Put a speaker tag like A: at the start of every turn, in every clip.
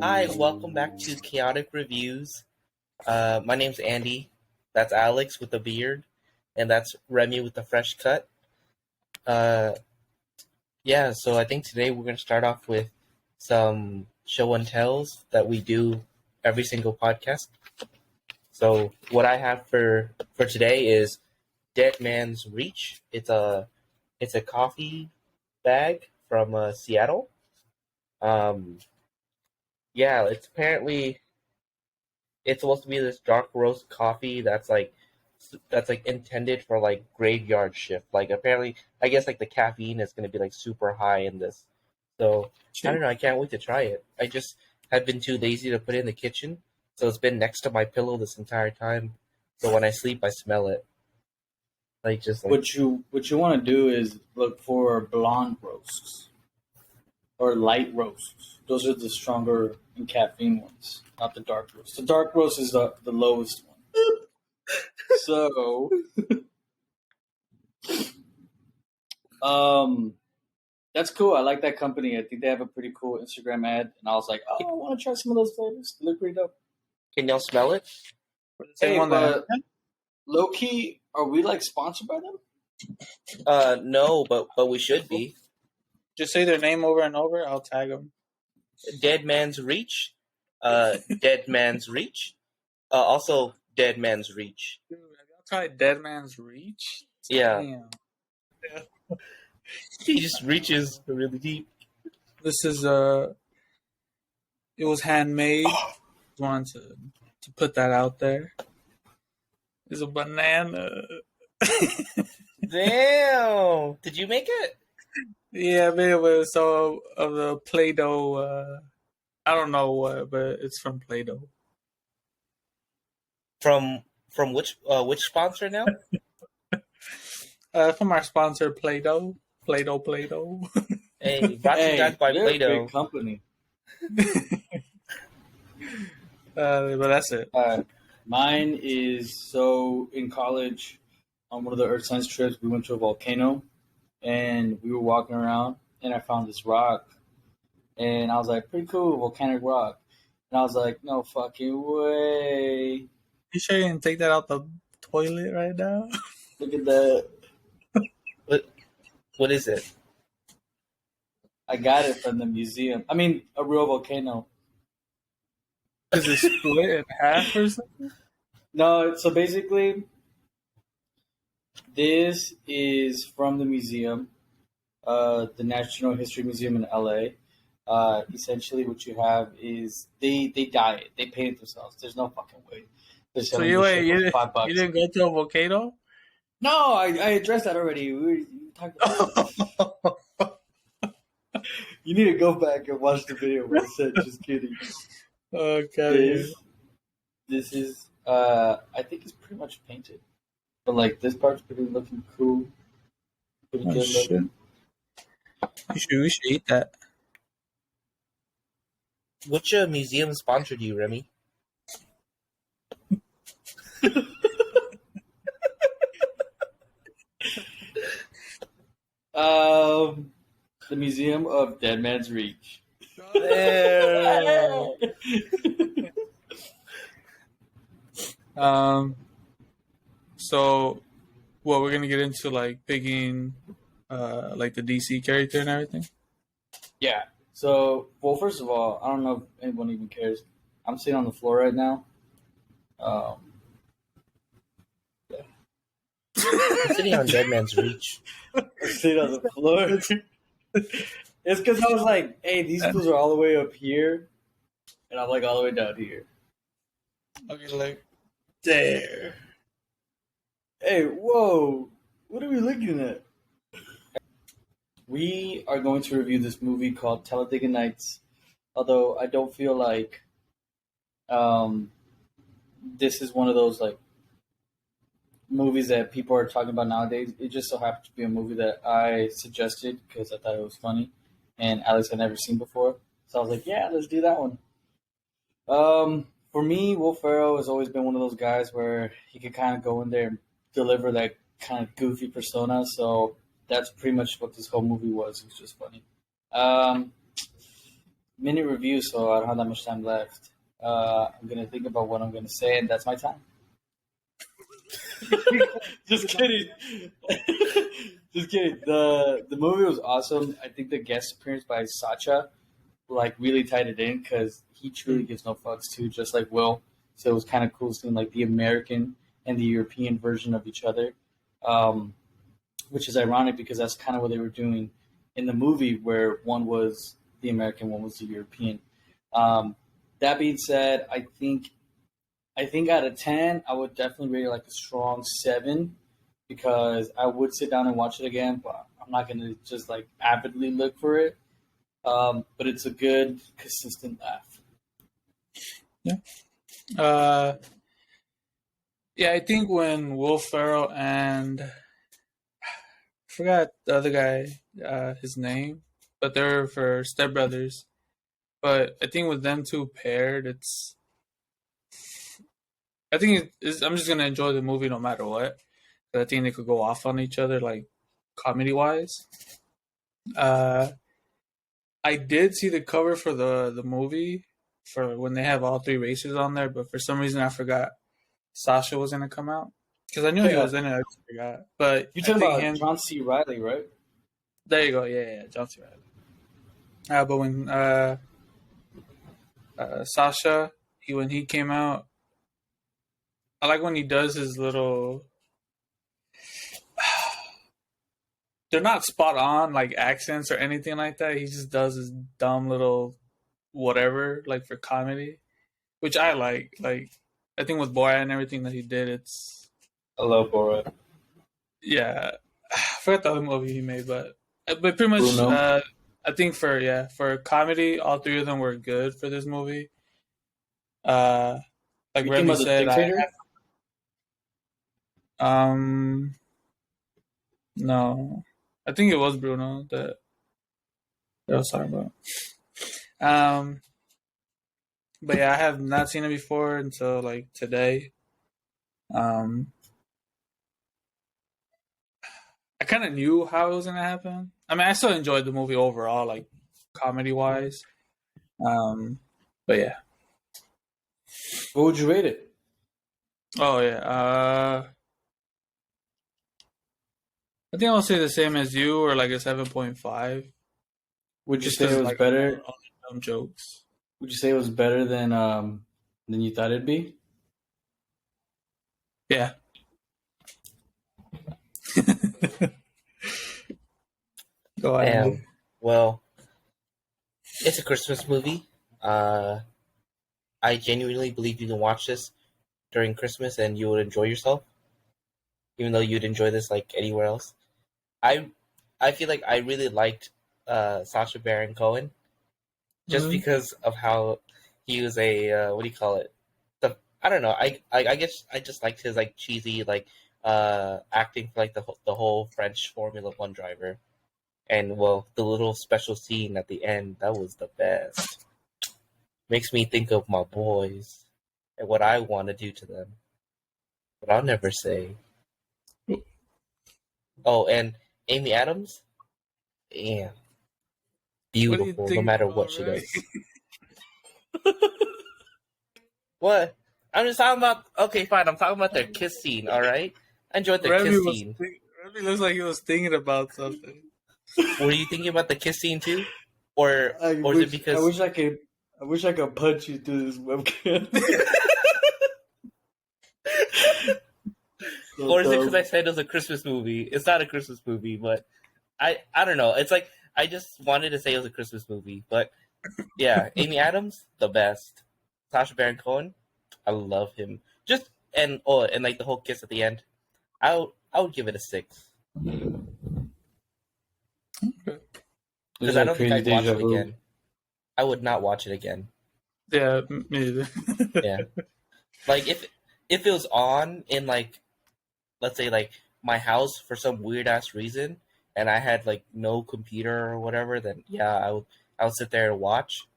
A: Hi, welcome back to Chaotic Reviews. My name's Andy. That's Alex with the beard, and that's Remy with the fresh cut. Uh, so I think today we're going to start off with some show and tells that we do every single podcast. So what I have for today is Dead Man's Reach. It's a coffee bag from Seattle. It's supposed to be this dark roast coffee that's like intended for like graveyard shift. Like apparently, I guess like the caffeine is going to be like super high in this. So I don't know. I can't wait to try it. I just have been too lazy to put it in the kitchen, so it's been next to my pillow this entire time. So when I sleep, I smell it.
B: What you want to do is look for blonde roasts or light roasts. Those are the stronger in caffeine ones, not the dark roast. The dark roast is the lowest one. So, that's cool. I like that company. I think they have a pretty cool Instagram ad, and I was like, oh, I want to try some of those flavors. They look pretty dope.
A: Can y'all smell it?
B: Hey, but low key, are we like sponsored by them?
A: No, but we should be.
C: Just say their name over and over. I'll tag them.
A: Dead Man's Reach. Dead Man's Reach. Also, Dead Man's Reach.
C: Dude, have y'all tried Dead Man's Reach?
A: Yeah.
C: Damn.
A: He just reaches really deep.
C: This is it was handmade. Wanted to put that out there. It's a banana.
A: Damn! Did you make it?
C: Yeah, I mean, it was so of the Play-Doh. I don't know what, but it's from Play-Doh.
A: From which sponsor now?
C: From our sponsor, Play-Doh. Play-Doh.
A: Hey, brought to you guys by Play-Doh.
B: Big company.
C: But that's it.
B: Mine is, so in college, on one of the earth science trips, we went to a volcano, and we were walking around, and I found this rock, and I was like, pretty cool, volcanic rock. And I was like, no fucking way.
C: You sure you didn't take that out the toilet right now?
B: Look at that.
A: What is it?
B: I got it from the museum. I mean, a real volcano.
C: Is it split in half or something?
B: No, so basically, this is from the museum, the National History Museum in LA. Essentially, what you have is they dye it. They paint it themselves. There's no fucking way.
C: So you didn't go to a volcano?
B: No, I addressed that already. We talked about that. You need to go back and watch the video where I said, just kidding.
C: Okay.
B: This is, I think it's pretty much painted. But, like, this part's pretty looking cool. Pretty good looking.
C: We should eat that.
A: Which museum sponsored you, Remy?
B: The Museum of Dead Man's Reach.
C: So, we're gonna get into like picking, like the DC character and everything.
B: Yeah. So, well, first of all, I don't know if anyone even cares. I'm sitting on the floor right now.
A: I'm sitting on Dead Man's Reach.
B: I'm sitting on the floor. It's because I was like, hey, these schools are all the way up here, and I'm like all the way down here.
C: Okay, like there.
B: Hey, whoa! What are we looking at? We are going to review this movie called Telethinking Nights. Although I don't feel like this is one of those like movies that people are talking about nowadays. It just so happened to be a movie that I suggested because I thought it was funny, and Alex had never seen before. So I was like, yeah, let's do that one. For me, Will Ferrell has always been one of those guys where he could kind of go in there and deliver that kind of goofy persona. So that's pretty much what this whole movie was. It was just funny. mini review, so I don't have that much time left. I'm gonna think about what I'm gonna say, and that's my time. Just kidding. Just kidding. The movie was awesome. I think the guest appearance by Sacha like really tied it in because he truly gives no fucks too, just like Will. So it was kind of cool seeing like the American and the European version of each other, um, which is ironic because that's kind of what they were doing in the movie, where one was the American, one was the European. Um, that being said, I think out of 10, I would definitely rate it like a strong 7 because I would sit down and watch it again, but I'm not going to just like avidly look for it. But it's a good, consistent laugh.
C: Yeah. Yeah, I think when Will Ferrell and I forgot the other guy, his name, but they're for Step Brothers. But I think with them two paired, I think I'm just gonna enjoy the movie no matter what. But I think they could go off on each other, like comedy wise. I did see the cover for the movie for when they have all three races on there, but for some reason I forgot Sasha was gonna come out because I knew he was in it. I just forgot. But
B: You're
C: I
B: talking
C: think
B: about
C: him.
B: John C. Riley, right?
C: There you go. Yeah, John C. Reilly. But when Sasha, when he came out, I like when he does his little. They're not spot on like accents or anything like that. He just does his dumb little whatever like for comedy, which I like. Like I think with Borat and everything that he did, it's
B: I love Borat.
C: yeah. I forgot the other movie he made, but pretty much.
B: Bruno.
C: I think for comedy, all three of them were good for this movie. Like
B: You think
C: Remy
B: about the
C: said,
B: Dictator?
C: No, I think it was Bruno that I was talking about. But yeah, I have not seen it before until like today. I kind of knew how it was gonna happen. I mean, I still enjoyed the movie overall, like comedy wise. But yeah.
B: What would you rate it?
C: Oh yeah. I think I'll say the same as you, or like a 7.5.
B: Would you
C: Just
B: say
C: because
B: it was
C: like
B: better?
C: all the dumb jokes.
B: Would you say it was better than you thought it'd be?
C: Yeah. Go ahead, Andy.
A: Damn. Well, it's a Christmas movie. I genuinely believe you can watch this during Christmas and you would enjoy yourself, even though you'd enjoy this like anywhere else. I I feel like I really liked Sacha Baron Cohen just
C: Mhm.
A: because of how he was a what do you call it? I don't know. I guess I just liked his like cheesy like acting for like the whole French Formula One driver. And well, the little special scene at the end, that was the best. Makes me think of my boys and what I want to do to them. But I'll never say. Oh, and Amy Adams? Damn.
C: What do you
A: Beautiful, no
C: think
A: matter
C: about
A: what she
C: Remy?
A: does. What? I'm just talking about. Okay, fine. I'm talking about their kiss scene. All right. I enjoyed their kiss scene.
C: Remy looks like he was thinking about something.
A: Were you thinking about the kiss scene too, or
B: I
A: or is it
B: wish
A: because?
B: I wish I could punch you through this webcam. So
A: Or is it because
B: dumb.
A: I said it was a Christmas movie? It's not a Christmas movie, but I don't know. It's like I just wanted to say it was a Christmas movie, but yeah, Amy Adams, the best. Sacha Baron Cohen, I love him. Just and like the whole kiss at the end. I would give it a 6
B: This
A: because
B: is
A: I
B: like
A: don't think
B: crazy
A: I'd watch
B: deja
A: it
B: vu.
A: again. I would not watch it again.
C: Yeah, me neither.
A: Yeah, like if it was on in like let's say like my house for some weird ass reason and I had like no computer or whatever, then yeah, I would sit there and watch.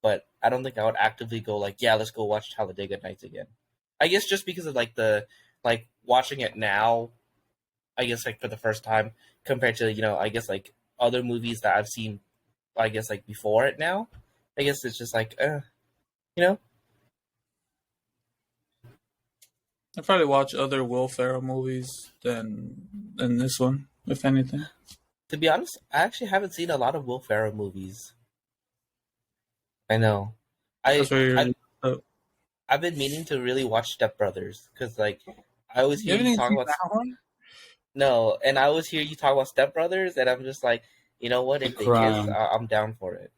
A: But I don't think I would actively go like, yeah, let's go watch Talladega Nights again. I guess just because of like the like watching it now, I guess like for the first time compared to I guess like other movies that I've seen, I guess like before it now. I guess it's just like, you know.
C: I probably watch other Will Ferrell movies than this one, if anything.
A: To be honest, I actually haven't seen a lot of Will Ferrell movies. I know.
C: That's where you're.
A: I've been meaning to really watch Step Brothers because, like, I always
C: You
A: hear
C: haven't
A: you
C: even
A: talk
C: seen
A: about
C: that one?
A: no, and I always hear you talk about Step Brothers, and I'm just like, you know what? If they kiss, I'm down for it.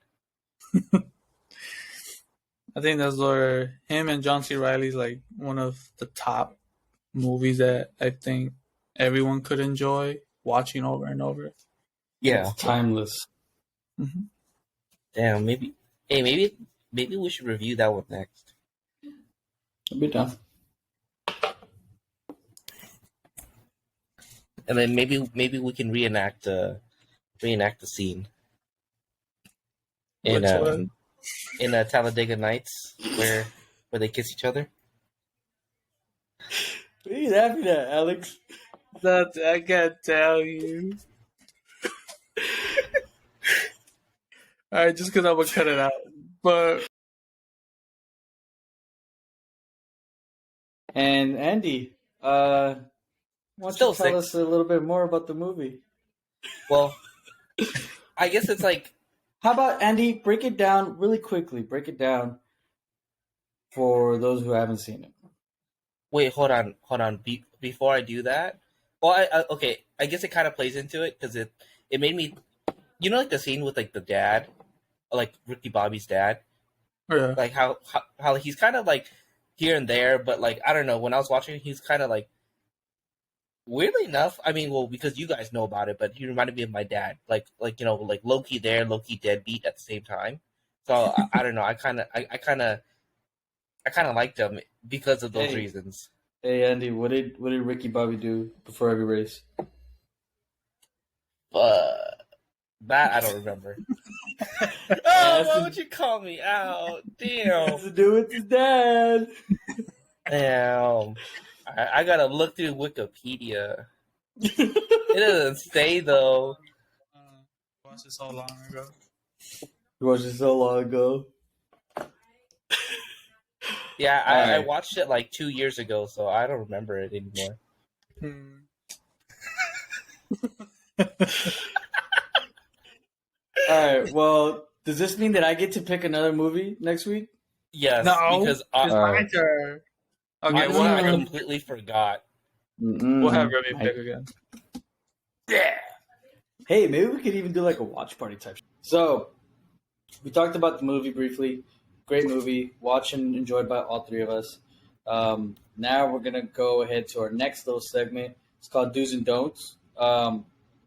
C: I think that's where him and John C. Reilly's like one of the top movies that I think everyone could enjoy watching over and over.
A: Yeah,
B: It's timeless.
C: Mm-hmm.
A: Damn, maybe. Hey, maybe we should review that one next.
B: I'll be down.
A: And then maybe we can reenact the scene in
C: Which one?
A: in Talladega Nights where they kiss each other.
B: What are you laughing at, Alex?
C: That I can't tell you. All right, just because I'm gonna cut it out. But
B: And Andy, why don't
A: Still
B: you tell
A: six.
B: us a little bit more about the movie?
A: Well, I guess it's like,
B: How about Andy? Break it down really quickly. Break it down for those who haven't seen it.
A: wait, hold on. Before I do that, well, okay, I guess it kind of plays into it because it made me, like the scene with like the dad, like Ricky Bobby's dad,
C: yeah,
A: like how he's kind of like here and there, but like I don't know. When I was watching, he's kind of like, weirdly enough, I mean, well, because you guys know about it, but he reminded me of my dad, like like low key there, low key deadbeat at the same time. So I don't know. I kind of liked him because of those reasons.
B: Hey Andy, what did Ricky Bobby do before every race?
A: That I don't remember. Oh, why would you call me out? Damn.
B: Has to do with his dad.
A: Damn. I gotta look through Wikipedia. It doesn't say though.
C: watched it so long ago.
B: You watched it so long ago.
A: Yeah, I watched it like 2 years ago, so I don't remember it anymore.
B: All right. Well, does this mean that I get to pick another movie next week?
A: Yes,
C: No,
A: because
C: it's my turn. Okay,
A: I completely forgot.
C: We'll have Remy pick again.
B: Yeah. Hey, maybe we could even do like a watch party type. So, we talked about the movie briefly. Great movie, watched and enjoyed by all three of us. Now we're gonna go ahead to our next little segment. It's called Do's and Don'ts.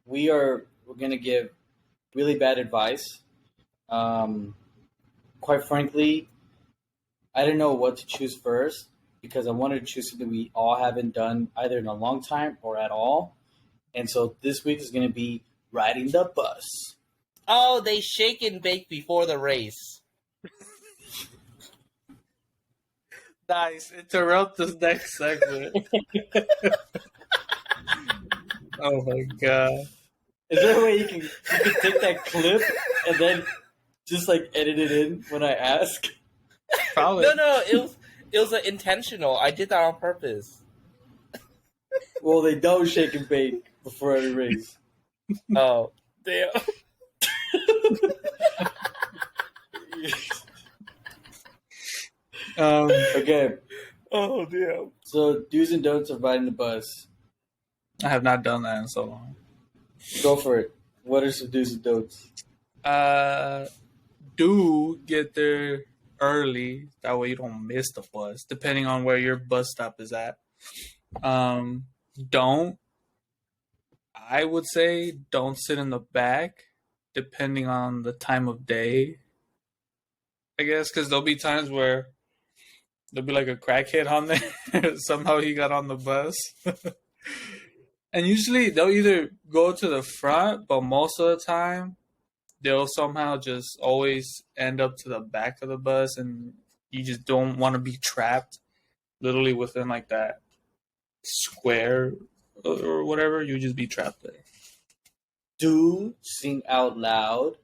B: We're gonna give really bad advice. Quite frankly, I didn't know what to choose first because I wanted to choose something we all haven't done either in a long time or at all. And so this week is going to be riding the bus.
A: Oh, they shake and bake before the race.
C: Nice. Interrupt this next segment. Oh my god.
B: Is there a way you can take that clip and then just like edit it in when I ask?
C: Probably.
A: No, it was intentional. I did that on purpose.
B: Well, they don't shake and bake before every race.
A: Oh, damn.
B: Okay.
A: Oh, damn.
B: So, do's and don'ts of riding the bus.
C: I have not done that in so long.
B: Go for it. What are some do's and don'ts?
C: Do get there early. That way you don't miss the bus, depending on where your bus stop is at. Don't. I would say don't sit in the back, depending on the time of day. I guess because there'll be times where there'll be like a crackhead on there. Somehow he got on the bus. And usually they'll either go to the front, but most of the time they'll somehow just always end up to the back of the bus, and you just don't want to be trapped literally within like that square or whatever. You just be trapped there.
B: Do sing out loud,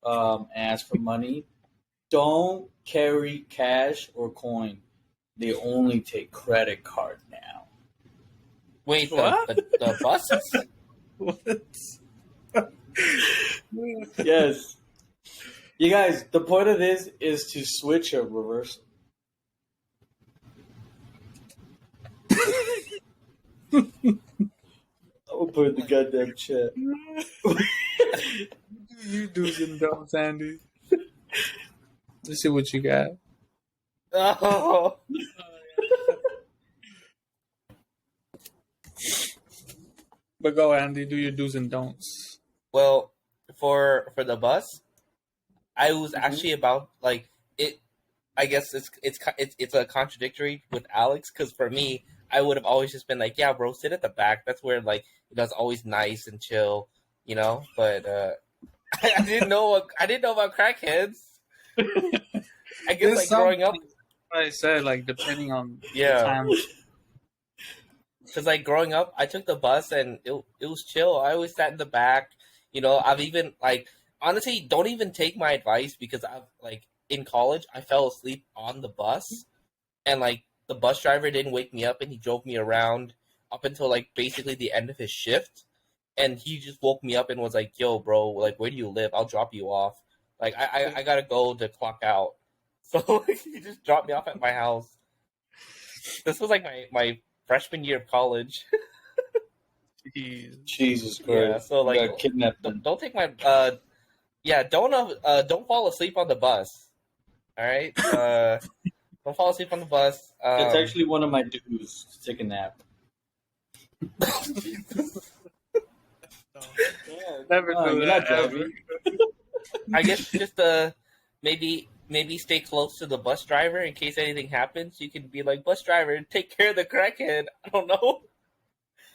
B: ask for money, don't carry cash or coin. They only take credit card now.
A: Wait,
C: What?
A: the buses?
C: What?
B: Yes. You guys, the point of this is to switch a reversal. I'll put in the goddamn chat.
C: You do some dumb, Sandy. Let's see what you got.
A: Oh.
C: But go, Andy. Do your do's and don'ts.
A: Well, for the bus, I was actually about like it. I guess it's a contradictory with Alex because for me, I would have always just been like, yeah, bro, sit at the back. That's where like that's always nice and chill, you know. But I didn't know about crackheads. I guess like growing up,
C: I said like depending on
A: Yeah.
C: the time.
A: because like growing up, I took the bus and it was chill. I always sat in the back. You know, I've even like honestly, don't even take my advice because I've like in college I fell asleep on the bus and like the bus driver didn't wake me up and he drove me around up until like basically the end of his shift and he just woke me up and was like, yo bro, like where do you live? I'll drop you off. Like I gotta go to clock out. So like, he just dropped me off at my house. This was like my freshman year of college.
C: Jeez.
B: Jesus Christ.
A: Yeah, so like
B: You got kidnapped them.
A: don't take my don't fall asleep on the bus. All right? Don't fall asleep on the bus.
B: It's actually one of my dues to take a nap.
C: Never
B: No,
C: do
B: you're
C: that
B: not
C: ever.
B: driving.
A: I guess just maybe stay close to the bus driver in case anything happens. You can be like, bus driver, take care of the crackhead. I don't know.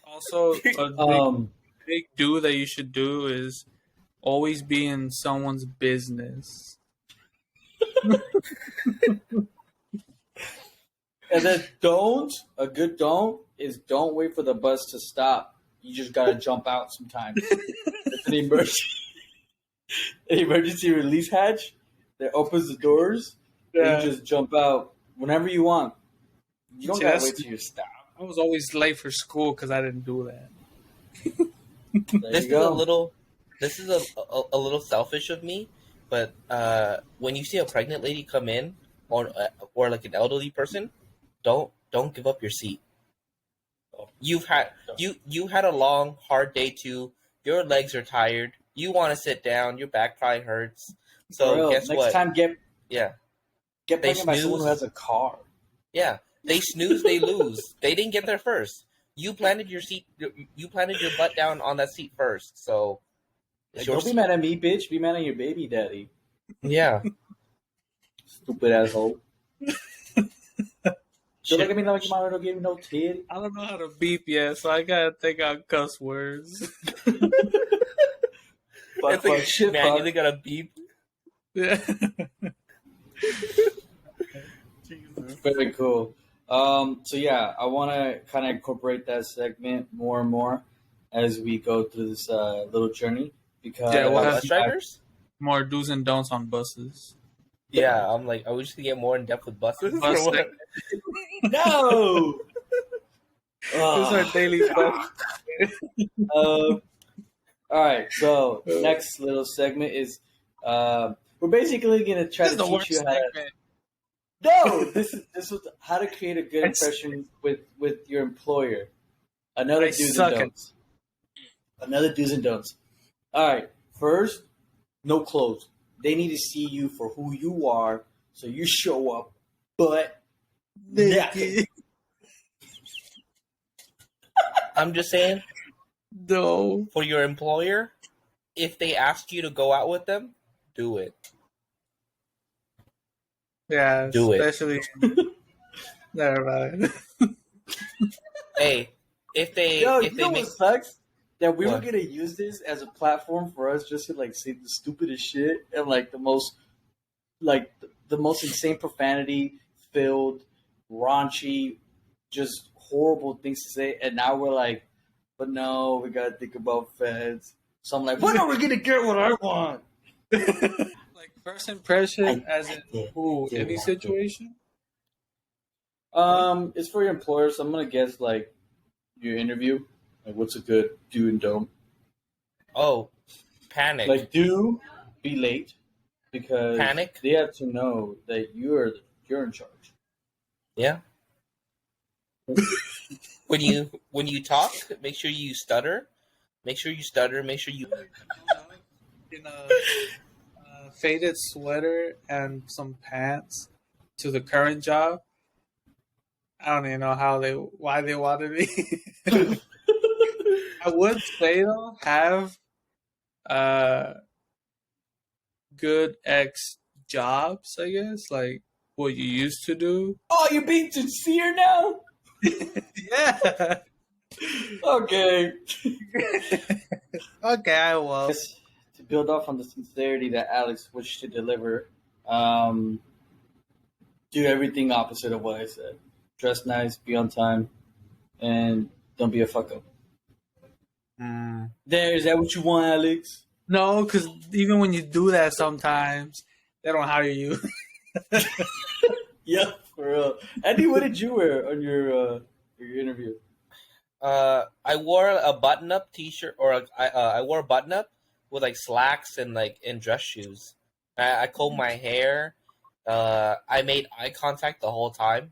C: Also, a big do that you should do is always be in someone's business.
B: And then a good don't is don't wait for the bus to stop. You just gotta jump out sometimes. It's an emergency release hatch that opens the doors.
C: Yeah.
B: And you just jump out whenever you want. You don't
C: See,
B: gotta
C: that's-
B: wait till you stop.
C: I was always late for school because I didn't do that.
B: There
A: This
B: you
A: is
B: go.
A: a little selfish of me, but when you see a pregnant lady come in or like an elderly person, don't give up your seat. You had a long hard day too. Your legs are tired. You want to sit down. Your back probably hurts. So
B: Ferrell,
A: guess
B: next
A: what?
B: time get
A: Yeah,
B: pregnant by someone who
A: snooze.
B: has a car.
A: yeah. They snooze, they lose. They didn't get there first. You planted your seat. You planted your butt down on that seat first. So it's
B: Like,
A: your
B: don't be
A: seat.
B: mad at me, bitch. Be mad at your baby daddy.
A: Yeah.
B: Stupid asshole.
A: Shit.
B: Look at me like your mama don't give me no titty.
C: I don't know how to beep yet, so I gotta think out cuss words.
B: Fuck,
A: It's like,
B: fuck, shit,
A: man,
B: fuck.
A: you got a beep.
C: Yeah.
B: Very cool. So yeah, I want to kind of incorporate that segment more and more as we go through this little journey because
C: Yeah, we'll
A: About
C: have
A: bus drivers?
C: More do's and don'ts on buses.
A: Yeah, I'm like, are we just gonna get more in depth with buses?
C: Bus
A: or what?
C: segment.
B: no.
C: This is our daily bus.
B: All right. So next little segment is we're basically gonna try
C: This is
B: to
C: the
B: teach
C: worst
B: you how to.
C: segment.
B: No, this was how to create a good impression with your employer. Another
C: I
B: do's
C: suck
B: and
C: at-
B: don'ts. Another do's and don'ts. All right. First, no clothes. They need to see you for who you are, so you show up, but naked.
A: I'm just saying,
C: No.
A: for your employer, if they ask you to go out with them, do it.
C: Yeah,
A: Do it.
C: especially. Never mind.
A: Hey, if they
B: Yo,
A: if
B: you
A: they
B: know
A: make
B: what sucks? That we were
A: What?
B: gonna use this as a platform for us just to like say the stupidest shit and like the most insane profanity filled, raunchy, just horrible things to say, and now we're like, but no, we gotta think about feds. So I'm like, when are we gonna get what I want?
C: Like First impression,
B: I
C: as in
B: did.
C: who?
B: Did
C: Any
B: like it.
C: situation?
B: It's for your employer, so I'm gonna guess like your interview. Like, what's a good do and don't?
A: Oh, panic.
B: Like, do be late because
A: Panic?
B: they have to know that you're in charge.
A: Yeah. When you talk, make sure you stutter. Make sure you stutter. Make sure you.
C: In a faded sweater and some pants to the current job. I don't even know why they wanted me. I would say though, have good ex jobs, I guess, like what you used to do.
B: Oh, you're being sincere now?
C: Yeah.
B: Okay.
C: Okay, I will.
B: To build off on the sincerity that Alex wished to deliver, do everything opposite of what I said. Dress nice, be on time, and don't be a fuck up. There, is that what you want, Alex?
C: No, because even when you do that, sometimes they don't hire you.
B: Yeah, for real. Andy, what did you wear on your interview?
A: I wore a button-up T-shirt, or I wore a button-up with like slacks and dress shoes. I combed my hair. I made eye contact the whole time.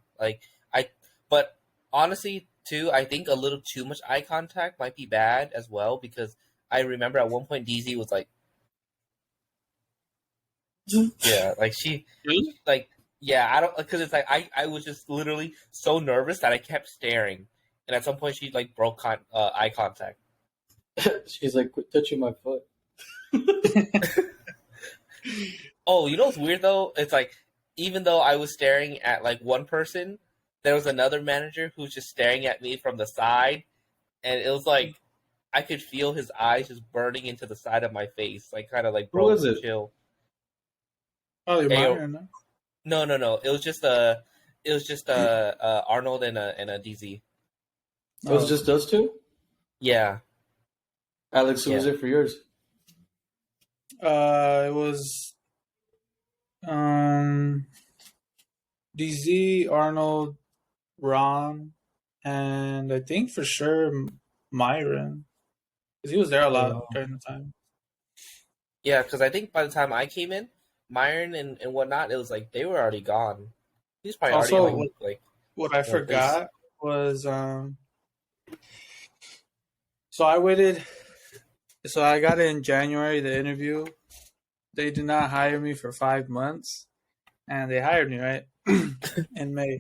A: But honestly, too, I think a little too much eye contact might be bad as well, because I remember at one point DZ was like, yeah, like she, like, yeah, I don't, because it's like I was just literally so nervous that I kept staring, and at some point she like broke eye contact.
B: She's like, quit touching my foot.
A: Oh, you know what's weird though? It's like, even though I was staring at like one person, there was another manager who was just staring at me from the side, and it was like I could feel his eyes just burning into the side of my face, like kind of like, bro,
B: was it?
A: chill.
C: Oh, you're
A: Hey,
C: mine,
A: no. It was just Arnold and a DZ.
B: It was just those two?
A: Yeah.
B: Alex, who was it for yours?
C: It was DZ, Arnold, Ron, and I think for sure Myron, because he was there a lot during the time.
A: Yeah, because I think by the time I came in, Myron and whatnot, it was like they were already gone. He's probably
C: Also,
A: already
C: what I forgot was so I waited. So I got it in January, the interview. They did not hire me for 5 months, and they hired me right in May.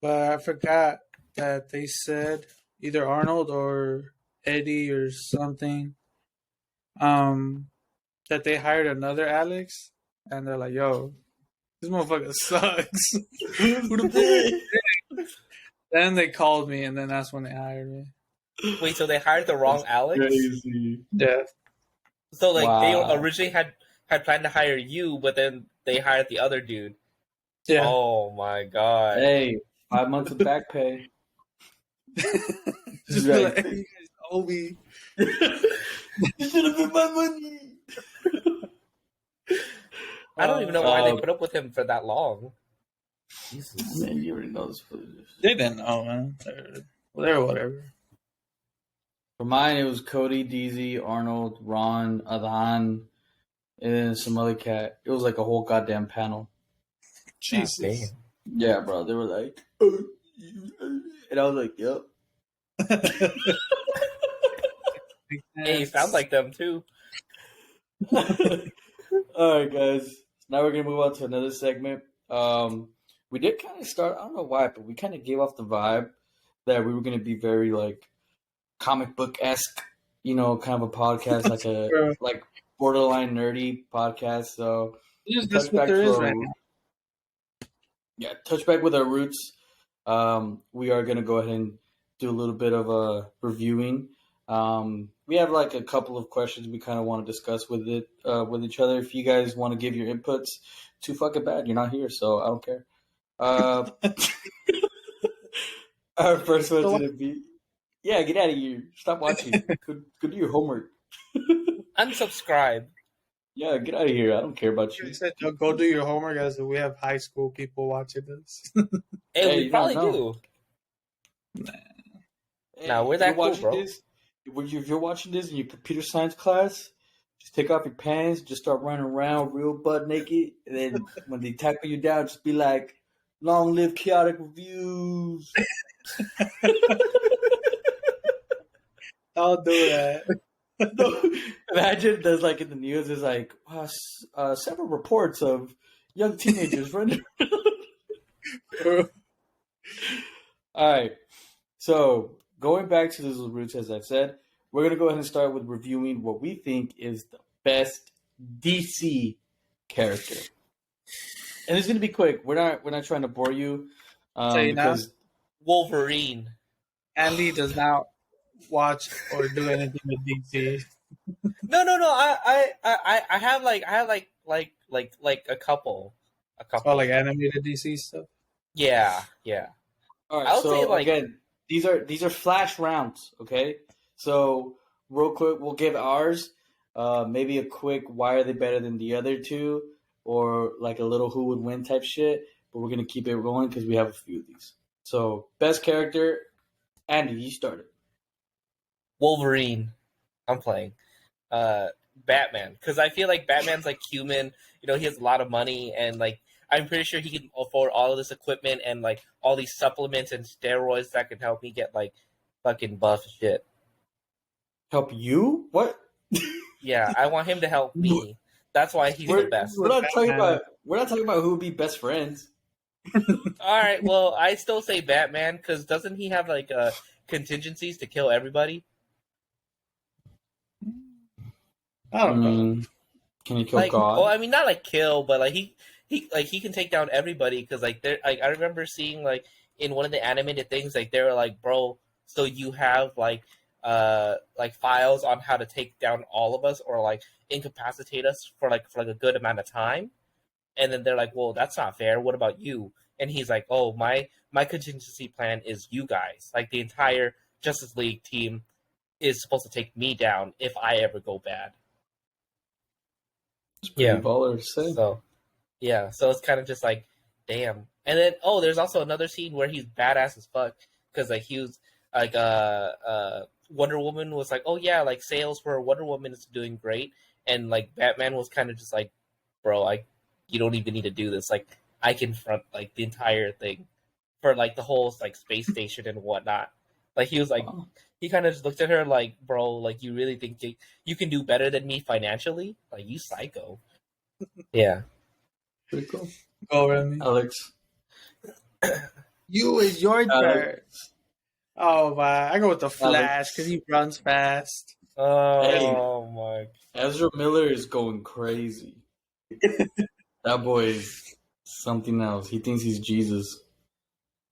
C: But I forgot that they said either Arnold or Eddie or something, that they hired another Alex, and they're like, "Yo, this motherfucker sucks." Then they called me, and then that's when they hired me.
A: Wait, so they hired the wrong Alex?
B: Crazy.
C: Yeah.
A: So they originally had planned to hire you, but then they hired the other dude.
C: Yeah.
A: Oh my god.
B: Hey, 5 months of back pay.
C: Just be like, hey, you guys owe me.
B: You should have been my money.
A: I don't even know why they put up with him for that long. Jesus.
B: Man, you already know this.
C: They didn't know, man. They're whatever.
B: For mine, it was Cody, DZ, Arnold, Ron, Adhan, and some other cat. It was like a whole goddamn panel.
C: Jesus.
B: Yeah, bro. They were like, and I was like, yep.
A: Hey, you sound like them too.
B: All right, guys. Now we're gonna move on to another segment. We did kind of start. I don't know why, but we kind of gave off the vibe that we were gonna be very like comic book esque, kind of a podcast, like a like borderline nerdy podcast. So
C: that's what there is right now.
B: Yeah, touch back with our roots. We are gonna go ahead and do a little bit of reviewing. We have like a couple of questions we kind of want to discuss with each other. If you guys want to give your inputs, too fucking bad. You're not here, so I don't care. Our first one's gonna be, yeah, get out of here. Stop watching. Go do your homework.
A: Unsubscribe.
B: Yeah, get out of here. I don't care about you.
C: You said, go do your homework, as we have high school people watching this.
A: Hey,
B: Hey,
A: we
B: you don't
A: probably
B: know.
A: do.
B: Hey,
A: Nah, we're
B: if you're
A: that cool,
B: watching
A: bro.
B: this, if you're watching this in your computer science class, just take off your pants, just start running around real butt naked, and then when they tackle you down, just be like, "Long live chaotic reviews."
C: I'll do that.
B: No, imagine there's like in the news, there's like several reports of young teenagers running. All right. So going back to the roots, as I've said, we're gonna go ahead and start with reviewing what we think is the best DC character, and it's gonna be quick. We're not trying to bore you,
C: Tell you now,
B: because
A: Wolverine.
C: Andy does not watch or do anything with DC.
A: No. I have like a couple.
C: Oh, like animated DC stuff.
A: Yeah.
B: all
A: I
B: right.
A: would say
B: So
A: like
B: again, these are flash rounds. Okay, so real quick, we'll give ours. Maybe a quick why are they better than the other two, or like a little who would win type shit. But we're gonna keep it rolling because we have a few of these. So best character, Andy, you started.
A: Wolverine. I'm playing. Batman, because I feel like Batman's like human. You know, he has a lot of money, and like I'm pretty sure he can afford all of this equipment and like all these supplements and steroids that can help me get like fucking buff shit.
B: Help you? What?
A: Yeah, I want him to help me. That's why he's the best.
B: We're not talking about who would be best friends.
A: All right, well, I still say Batman because doesn't he have like contingencies to kill everybody?
C: I don't know.
B: Can he kill
A: Like,
B: God?
A: well, I mean, not like kill, but like he can take down everybody because like there, like I remember seeing like in one of the animated things, like they were like, bro, so you have like files on how to take down all of us or like incapacitate us for like a good amount of time, and then they're like, well, that's not fair. What about you? And he's like, oh, my contingency plan is you guys, like the entire Justice League team is supposed to take me down if I ever go bad.
B: It's pretty baller to say.
A: So, yeah. So it's kind of just like, damn. And then, there's also another scene where he's badass as fuck because like he was like, Wonder Woman was like, oh yeah, like sales for Wonder Woman is doing great, and like Batman was kind of just like, bro, you don't even need to do this. Like, I can front like the entire thing for like the whole like space station and whatnot. Like he was like,
B: Wow.
A: he kind of just looked at her like, bro, like you really think you can do better than me financially? Like you psycho. Yeah.
B: Pretty cool.
C: Go, Remy.
B: Alex.
C: You is your turn. Oh man, I go with the Flash because he runs fast.
A: Oh my!
B: Ezra Miller is going crazy. That boy is something else. He thinks he's Jesus.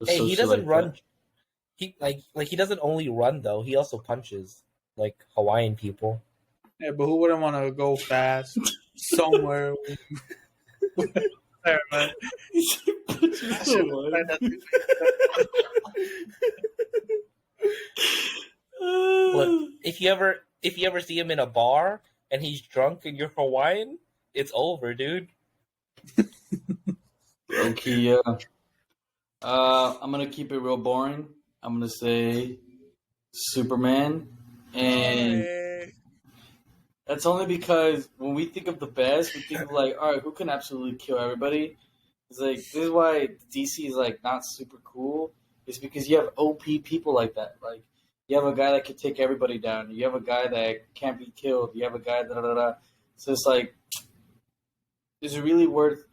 A: Hey, he doesn't run. He he doesn't only run though. He also punches like Hawaiian people.
C: Yeah, but who wouldn't want to go fast somewhere? There, man.
A: Look, if you ever see him in a bar and he's drunk and you're Hawaiian, it's over, dude.
B: Okay, yeah. I'm gonna keep it real boring. I'm gonna say Superman, and that's only because when we think of the best, we think of like, all right, who can absolutely kill everybody? It's like this is why DC is like not super cool. It's because you have OP people like that. Like you have a guy that can take everybody down. You have a guy that can't be killed. You have a guy that. So it's like, is it really worth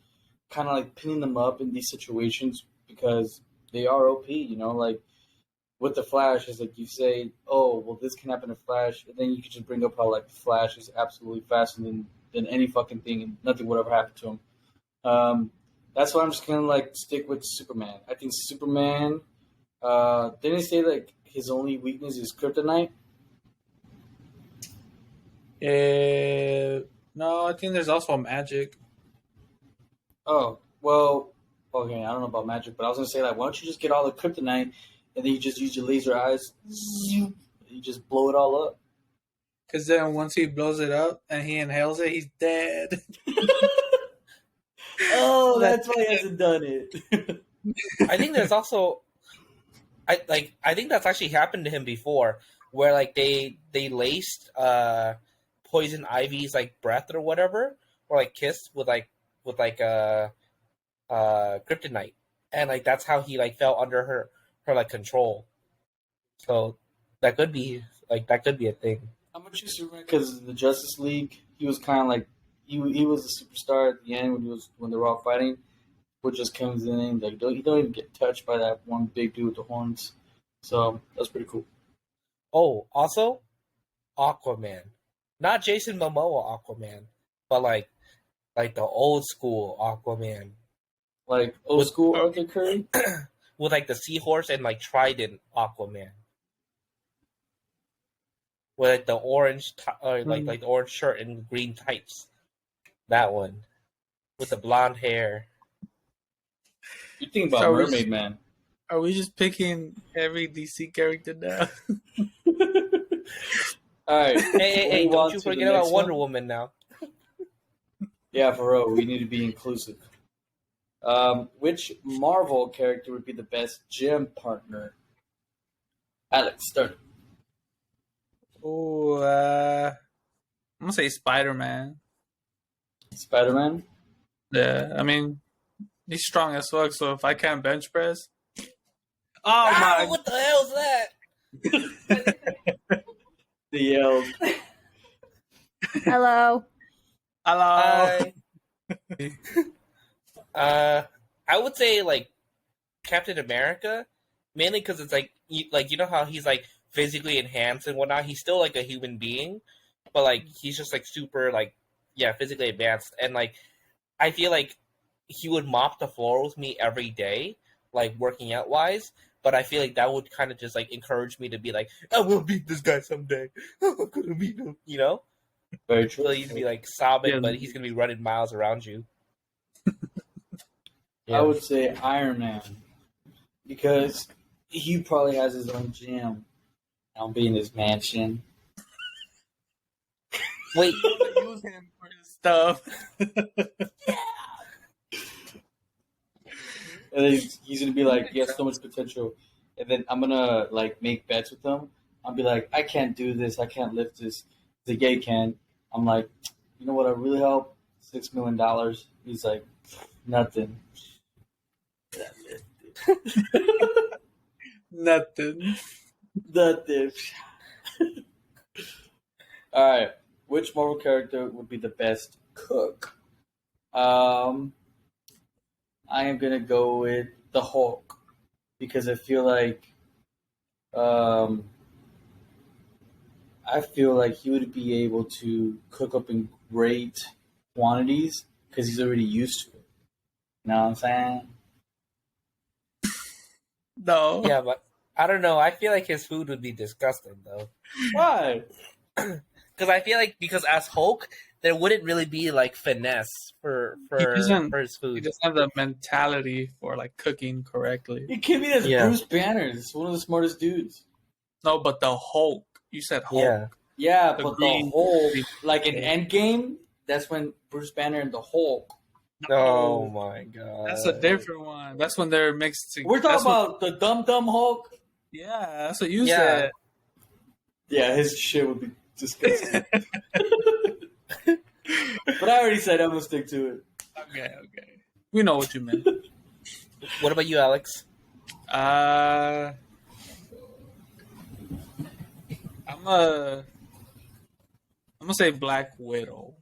B: kind of like pinning them up in these situations because they are OP? You know, like with the Flash, is like you say, oh, well, this can happen to Flash, and then you can just bring up how like the Flash is absolutely faster than any fucking thing, and nothing would ever happen to him. That's why I'm just gonna like stick with Superman. I think Superman. Didn't he say like his only weakness is kryptonite?
C: No, I think there's also magic.
B: Oh, well, okay, I don't know about magic, but I was gonna say like, why don't you just get all the kryptonite and then you just use your laser eyes, you just blow it all up.
C: Because then once he blows it up and he inhales it, he's dead.
B: Oh, that's why he hasn't done it.
A: I think there's also, I think that's actually happened to him before, where like they laced poison ivy's like breath or whatever, or like kiss with kryptonite, and like that's how he like fell under her like control. So that could be a thing.
B: How much you Superman? Because in the Justice League, he was kind of like he was a superstar at the end when they were all fighting. Which just comes in and like he don't even get touched by that one big dude with the horns. So that's pretty cool.
A: Oh, also Aquaman, not Jason Momoa Aquaman, but like the old school Aquaman.
B: Like old school Arthur Curry?
A: With like the seahorse and like trident Aquaman. With like the orange like the orange shirt and green tights. That one. With the blonde hair.
B: You think about Mermaid Man.
C: Are we just picking every DC character now?
B: Alright.
A: Hey, don't you forget about Wonder Woman now.
B: Yeah, Ferrell, we need to be inclusive. Which Marvel character would be the best gym partner? Alex, start.
C: Oh, I'm gonna say Spider-Man.
B: Spider-Man?
C: Yeah, I mean, he's strong as fuck, so if I can't bench press... Oh my...
A: What the hell's that?
B: The yells.
D: Hello.
C: Hello!
A: I would say like Captain America, mainly because it's like you know how he's like physically enhanced and whatnot. He's still like a human being, but like he's just like super like physically advanced, and like I feel like he would mop the floor with me every day, like working out wise. But I feel like that would kind of just like encourage me to be like, I'm gonna beat this guy someday. I'm gonna beat him, you know.
B: Very true.
A: So he'd be like sobbing,
C: Yeah.
A: but he's gonna be running miles around you.
B: I would say Iron Man. Because he probably has his own gym. I'll be in his mansion.
A: Wait,
C: Use him for his stuff.
B: And then he's gonna be like, he has so much potential. And then I'm gonna like make bets with him. I'll be like, I can't do this, I can't lift this. He's like, yeah, you can. I'm like, you know what I really help? $6 million. He's like, nothing.
C: Nothing.
B: Nothing. Alright. Which Marvel character would be the best cook? I am gonna go with the Hulk because I feel like he would be able to cook up in great quantities because he's already used to it. You know what I'm saying?
C: No.
A: yeah, but I don't know. I feel like his food would be disgusting though.
B: Why?
A: Because I feel like as Hulk, there wouldn't really be like finesse for his
C: He
A: food.
C: doesn't have the mentality for like cooking correctly.
B: You kidding me? That's
A: Yeah.
B: Bruce Banner. He's one of the smartest dudes.
C: No, but the Hulk. You said Hulk.
A: Yeah,
B: Yeah,
C: The
B: but
C: green-
B: the Hulk, like in Endgame, that's when Bruce Banner and the Hulk.
A: oh my god,
C: That's a different one. That's when they're mixed together.
B: We're talking about the dumb Hulk.
C: Yeah, that's what you
A: Yeah.
C: said.
B: Yeah, his shit would be disgusting. But I already said I'm gonna stick to it.
C: Okay. We know what you meant.
A: What about you, Alex?
C: I'm gonna say Black Widow.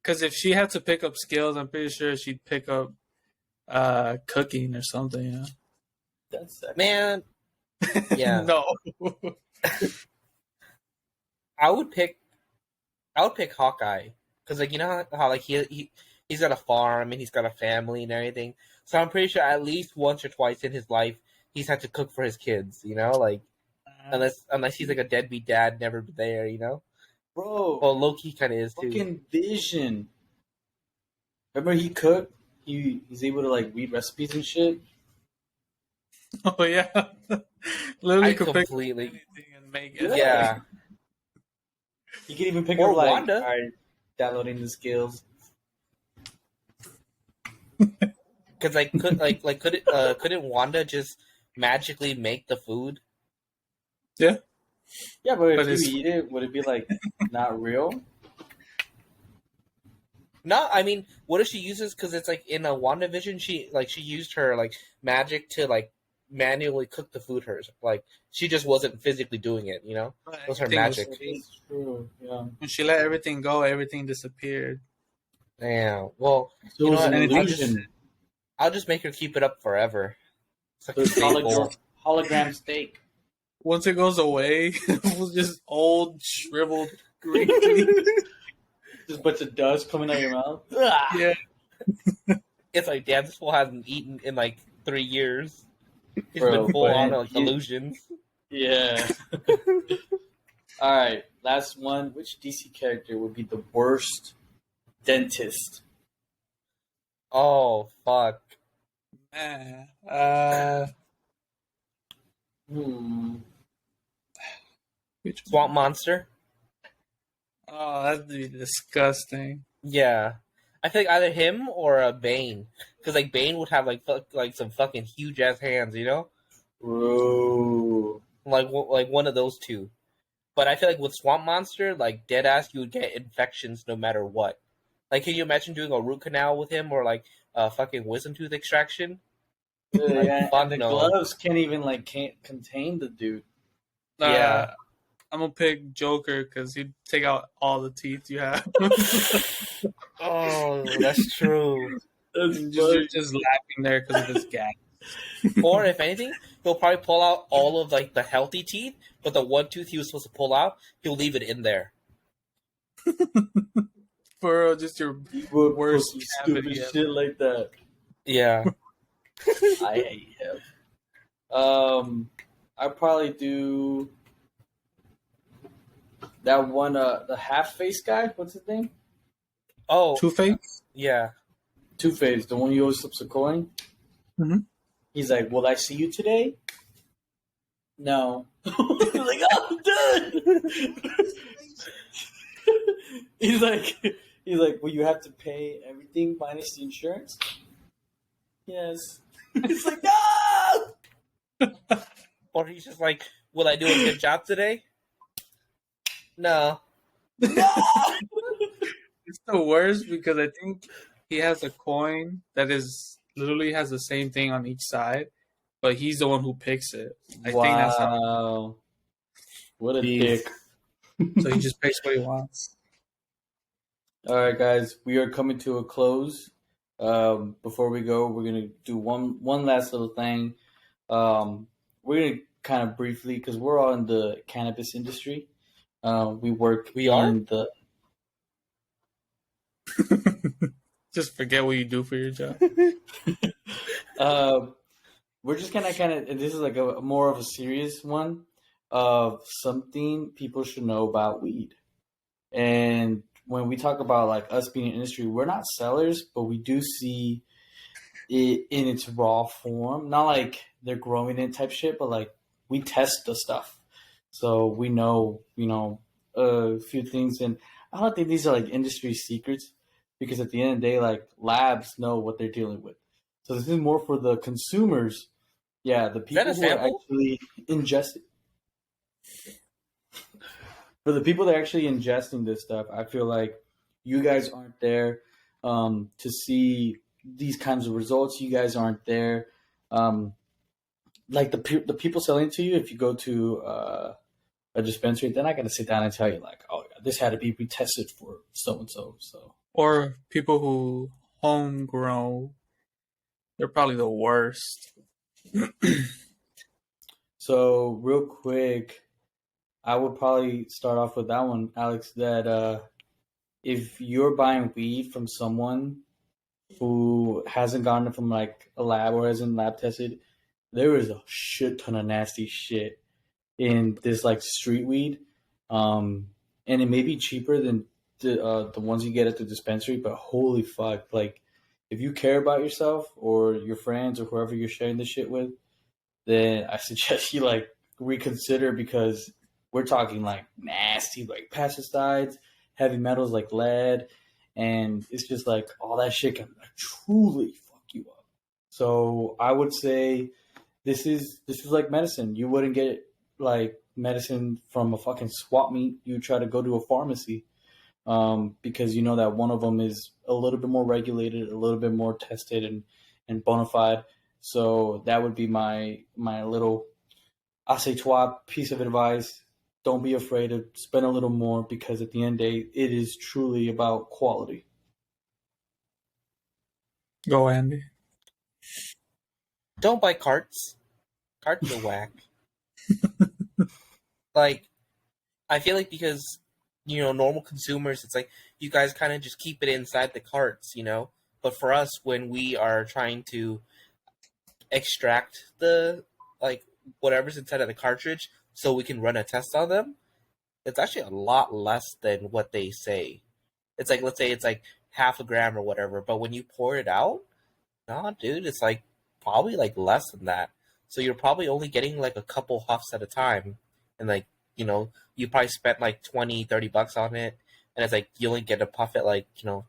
C: Because if she had to pick up skills, I'm pretty sure she'd pick up cooking or something. Yeah.
B: That's that.
A: Man, yeah,
C: No.
A: I would pick Hawkeye because like you know how like he's got a farm and he's got a family and everything. So I'm pretty sure at least once or twice in his life he's had to cook for his kids. You know, like unless he's like a deadbeat dad, never there. You know,
B: Bro,
A: well Loki kind of is too.
B: fucking Vision. Remember he cooked? He's able to like read recipes and shit.
C: Oh yeah. Literally
A: I
C: could pick
A: completely
C: anything and make it.
A: yeah.
B: You can even pick
A: Or
B: up like,
A: Wanda.
B: all right, downloading the skills.
A: Because couldn't Wanda just magically make the food?
C: Yeah,
B: Yeah, but
C: but
B: if you
C: it's
B: eat it, would it be like not real?
A: No, I mean, what if she uses? Because it's like in a WandaVision, she used her like magic to like manually cook the food. Hers like she just wasn't physically doing it. You know, it was her
C: everything was
A: magic.
B: It's true. Yeah.
C: when she let everything go, everything disappeared.
A: Yeah. Well,
B: So it
A: you know
B: was an
A: what?
B: illusion.
A: I'll just make her keep it up forever. It's like
B: So
A: a
B: it's
A: staple.
B: hologram steak.
C: Once it goes away, it was just old, shriveled green tea.
B: Just a bunch of dust coming out of your mouth.
C: Yeah,
A: It's like, damn, this fool hasn't eaten in like 3 years. He's
B: Bro,
A: been full on
B: but
A: like illusions.
B: yeah. All right, last one. Which DC character would be the worst dentist?
A: Oh fuck.
C: man. Which
A: Swamp Monster.
C: Oh, that'd be disgusting.
A: Yeah, I think either him or a Bane, because like Bane would have like some fucking huge ass hands, you know,
B: Bro.
A: like one of those two. But I feel like with Swamp Monster, like dead ass, you would get infections no matter what. Like, can you imagine doing a root canal with him or like a fucking wisdom tooth extraction? Like,
B: Yeah,
A: fuck
B: and the
A: no.
B: gloves can't contain the dude.
A: Yeah.
C: I'm gonna pick Joker because he'd take out all the teeth you have.
A: Oh, that's true.
C: You're just laughing there because of his gag.
A: Or if anything, he'll probably pull out all of like the healthy teeth, but the one tooth he was supposed to pull out, he'll leave it in there.
C: For just your
B: He would
C: worst
B: pull some stupid
C: cavity
B: shit like that.
A: Yeah.
B: I hate him. I'd probably do that one. The half face guy. What's his name?
A: Oh,
C: Two-Face.
A: yeah.
B: Two-Face, the one you always flips a coin.
C: Mm-hmm.
B: He's like, "Will I see you today?" No. He's like, "Oh, I'm done." he's like, "Will you have to pay everything minus the insurance?" Yes. It's like, no.
A: Or he's just like, will I do a good job today? No.
B: No.
C: It's the worst because I think he has a coin that is literally has the same thing on each side, but he's the one who picks it. I think that's how.
B: Wow. What a
A: Jeez.
B: dick.
C: So he just picks what he wants.
B: All right, guys, we are coming to a close. Before we go, we're gonna do one last little thing. We're gonna kind of briefly, because we're all in the cannabis industry. We work.
A: We are?
B: in the.
C: Just forget what you do for your job.
B: We're just gonna kind of. This is like a more of a serious one of something people should know about weed. And when we talk about like us being an industry, we're not sellers, but we do see it in its raw form. Not like they're growing it type shit, but like we test the stuff, so we know, a few things. And I don't think these are like industry secrets, because at the end of the day, like labs know what they're dealing with. So this is more for the consumers. Yeah, the people
A: a
B: who are
A: sample?
B: actually ingesting. For the people that are actually ingesting this stuff, I feel like you guys aren't there to see these kinds of results. You guys aren't there. Like the people selling to you, if you go to a dispensary, they're not going to sit down and tell you like, oh, this had to be retested for so and so. So
C: Or people who homegrown, they're probably the worst.
B: So real quick, I would probably start off with that one, Alex, that if you're buying weed from someone who hasn't gotten it from like a lab or hasn't lab tested, there is a shit ton of nasty shit in this like street weed. And it may be cheaper than the ones you get at the dispensary, but holy fuck, like if you care about yourself or your friends or whoever you're sharing this shit with, then I suggest you like reconsider, because we're talking like nasty, like pesticides, heavy metals like lead, and it's just like all that shit can truly fuck you up. So I would say this is like medicine. You wouldn't get like medicine from a fucking swap meet. You try to go to a pharmacy because you know that one of them is a little bit more regulated, a little bit more tested and bona fide. So that would be my little accessoire piece of advice. Don't be afraid to spend a little more because at the end of the day, it is truly about quality.
C: Go, Andy.
A: Don't buy carts. Carts are whack. Like, I feel like because, normal consumers, it's like you guys kind of just keep it inside the carts, But for us, when we are trying to extract the, like, whatever's inside of the cartridge so we can run a test on them, it's actually a lot less than what they say. It's like, let's say it's like half a gram or whatever, but when you pour it out, nah, dude, it's like probably like less than that. So you're probably only getting like a couple huffs at a time. And like, you probably spent like 20, $30 on it. And it's like you only get a puff it like, 2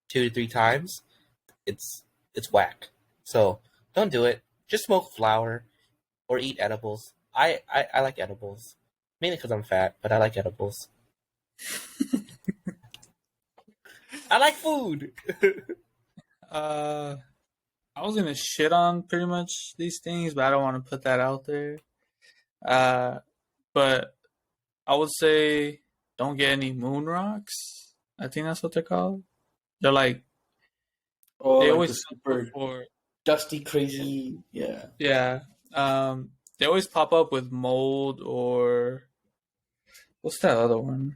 A: to 3 times. It's whack. So don't do it. Just smoke flower or eat edibles. I like edibles. Mainly because I'm fat, but I like edibles. I like food.
C: I was gonna shit on pretty much these things, but I don't want to put that out there. But I would say don't get any moon rocks. I think that's what they're called. They're like they
B: like
C: always
B: the super
C: for
B: dusty, crazy, yeah.
C: yeah. They always pop up with mold or what's that other one?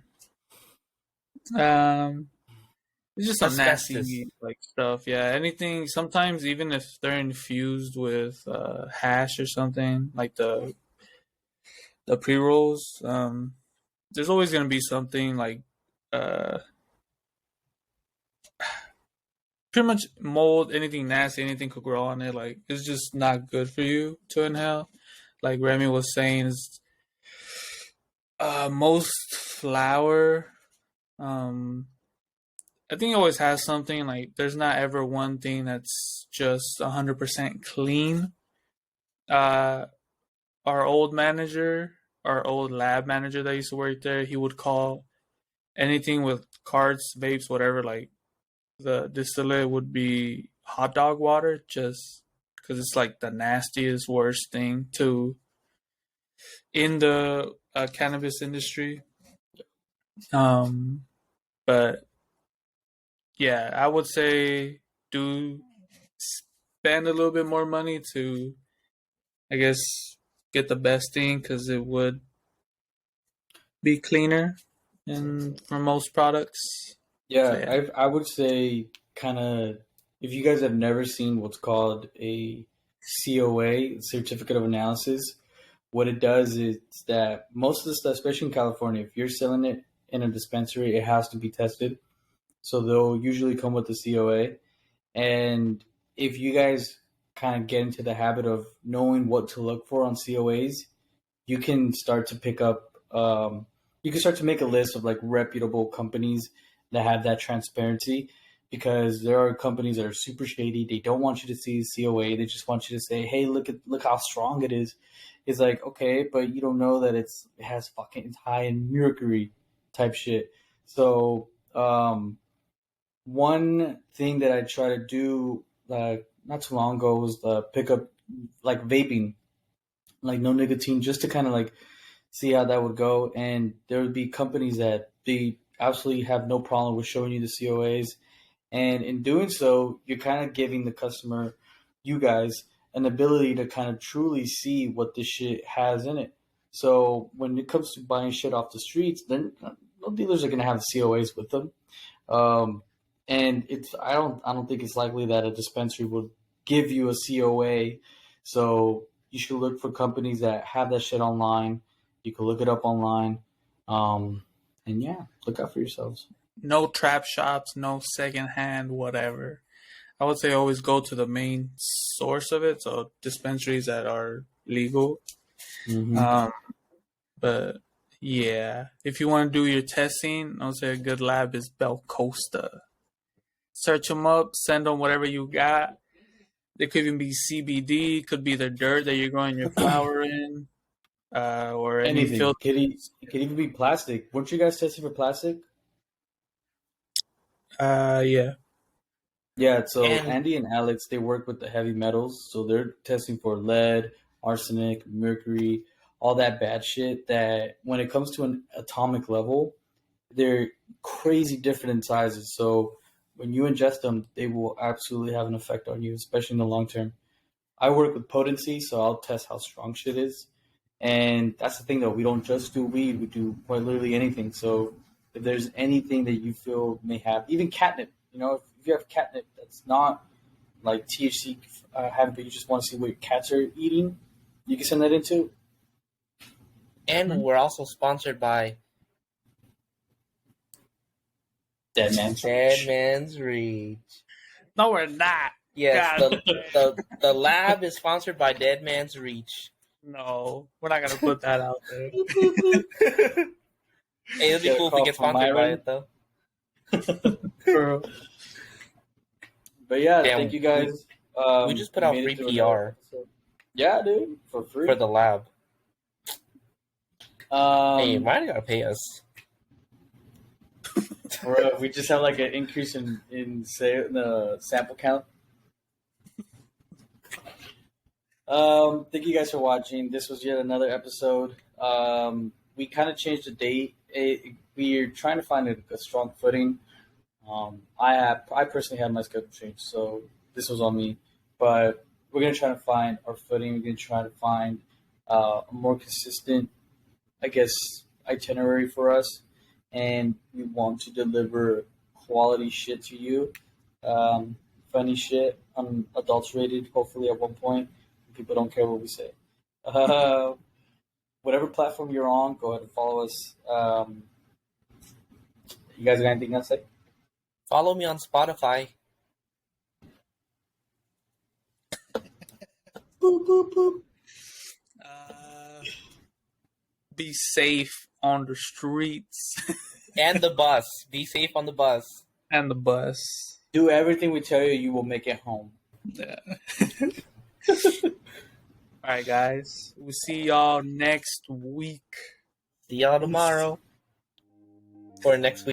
C: It's just some
A: Asbestos.
C: nasty like stuff. Yeah, anything. Sometimes even if they're infused with hash or something, like the pre rolls, there's always gonna be something like pretty much mold. Anything nasty, anything could grow on it. Like it's just not good for you to inhale. Like Remy was saying, is most flour. I think it always has something like there's not ever one thing that's just 100% clean. Our old manager, our old lab manager that used to work there, he would call anything with carts, vapes, whatever, like the distillate would be hot dog water, just because it's like the nastiest, worst thing to in the cannabis industry. But yeah, I would say do spend a little bit more money to, I guess, get the best thing because it would be cleaner and for most products.
B: Yeah,
C: So, yeah.
B: I would say kind of if you guys have never seen what's called a COA, Certificate of Analysis, what it does is that most of the stuff, especially in California, if you're selling it in a dispensary, it has to be tested. So they'll usually come with the COA. And if you guys kind of get into the habit of knowing what to look for on COAs, you can start to pick up, you can start to make a list of like reputable companies that have that transparency, because there are companies that are super shady. They don't want you to see the COA. They just want you to say, "Hey, look how strong it is." It's like, okay, but you don't know that it has fucking high in mercury type shit. So one thing that I try to do not too long ago was pick up like vaping, like no nicotine, just to kind of like see how that would go. And there would be companies that they absolutely have no problem with showing you the COAs. And in doing so, you're kind of giving the customer, you guys, an ability to kind of truly see what this shit has in it. So when it comes to buying shit off the streets, then no dealers are going to have the COAs with them. And I don't think it's likely that a dispensary would give you a COA. So you should look for companies that have that shit online. You can look it up online. And yeah, look out for yourselves.
C: No trap shops, no secondhand, whatever. I would say always go to the main source of it, so dispensaries that are legal.
B: Mm-hmm.
C: But Yeah. If you want to do your testing, I'll say a good lab is Bel Costa. Search them up, send them whatever you got. It could even be CBD, could be the dirt that you're growing your flower in, or any
B: Anything.
C: filter.
B: It could even be plastic. Weren't you guys testing for plastic?
C: Yeah.
B: Yeah, so
A: And
B: Andy and Alex, they work with the heavy metals, so they're testing for lead, arsenic, mercury, all that bad shit that when it comes to an atomic level, they're crazy different in sizes. So when you ingest them, they will absolutely have an effect on you, especially in the long term. I work with potency, so I'll test how strong shit is. And that's the thing, though. We don't just do weed; we do quite literally anything. So if there's anything that you feel may have, even catnip, if you have catnip that's not like THC having, but you just want to see what your cats are eating, you can send that in too.
A: we're also sponsored by
B: Dead man's
A: Dead
B: Reach.
A: Man's Reach.
C: No, we're not.
A: Yes,
C: God.
A: the lab is sponsored by Dead Man's Reach.
C: No, we're not gonna put that out there.
A: Hey, it'd be
B: Get a
A: cool if we
B: call
A: get
B: from
A: sponsored by
B: Myron.
A: it though.
B: But yeah,
A: Damn,
B: thank you guys.
A: We just put out
B: made
A: free
B: it through another
A: PR
B: episode. Yeah, dude, for free.
A: for the lab. Hey, why gotta pay us?
B: Bro, we just have like an increase in say the sample count. Thank you guys for watching. This was yet another episode. We kind of changed the date. We're trying to find a strong footing. I personally had my schedule changed, so this was on me. But we're gonna try to find our footing. We're gonna try to find a more consistent, I guess, itinerary for us, and we want to deliver quality shit to you. Funny shit, unadulterated. Hopefully, at one point, people don't care what we say. Whatever platform you're on, go ahead and follow us. You guys got anything else to say?
A: Follow me on Spotify.
B: Boop, boop, boop.
C: Be safe on the streets
A: And the bus. Be safe on the bus.
C: and the bus.
B: Do everything we tell you, you will make it home.
C: Yeah. All right, guys. We'll see y'all next week.
A: See y'all tomorrow. Or next week.